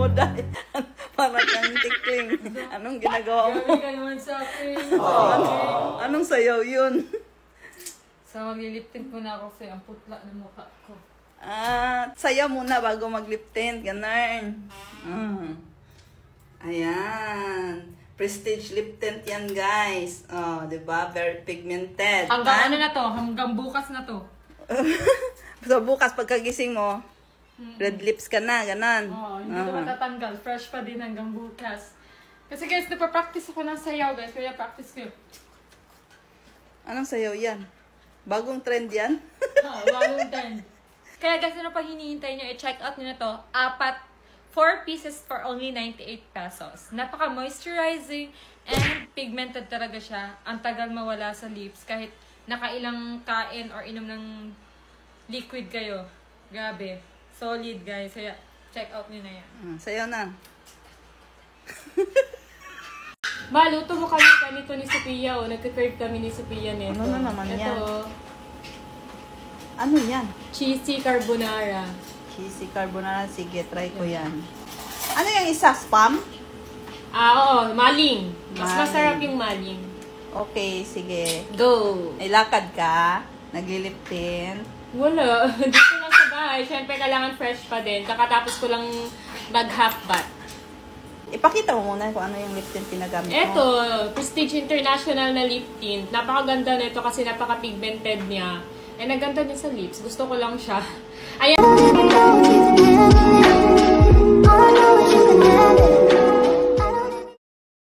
mo dahil. Parang kang tikling. Anong ginagawa mo? Gabi ka naman sa akin. Anong sayaw yun? So, maglilip-tint muna ako kasi ang putla ng mukha ko. Sayaw muna bago mag-lip tint. Ganun. Ayan. Prestige lip tint yan, guys. Oh, diba? Very pigmented. Hanggang ano na to? Hanggang bukas na to. So, bukas pagkagising mo, red lips ka na, ganon. Oo, hindi ko matatanggal. Fresh pa din hanggang bukas. Kasi guys, napapractice ako ng sayaw, guys. Kaya practice ko. Anong sayaw yan? Bagong trend yan? Bagong trend. Kaya guys, ano pa hinihintay nyo? I-check out nyo na to. 4 pieces for only 98 pesos. Napaka-moisturizing and pigmented talaga siya. Ang tagal mawala sa lips kahit nakailang kain or inom ng liquid kayo. Grabe. Solid, guys. Kaya check out nyo na yan. Sayaw na. Maluto mo kami ganito ni Sophia. Nagka-curve kami ni Sophia nito. Ano na naman yan? Ito. Ano yan? Cheesy carbonara. Cheesy carbonara. Sige, try ko yan. Ano yung isa? Spam? Oo. Maling. Mas Maling. masarap yung maling. Okay, sige. Go! May lakad ka. Naglilip tint. Wala. Dito lang sa bahay. Siyempre, kailangan fresh pa din. Kakatapos ko lang mag-half bath. Ipakita mo muna kung ano yung lip tint pinagamit mo. Ito, Prestige International na lip tint. Napakaganda nito kasi napaka-pigmented niya. Eh, naganda niya sa lips. Gusto ko lang siya. Ayan.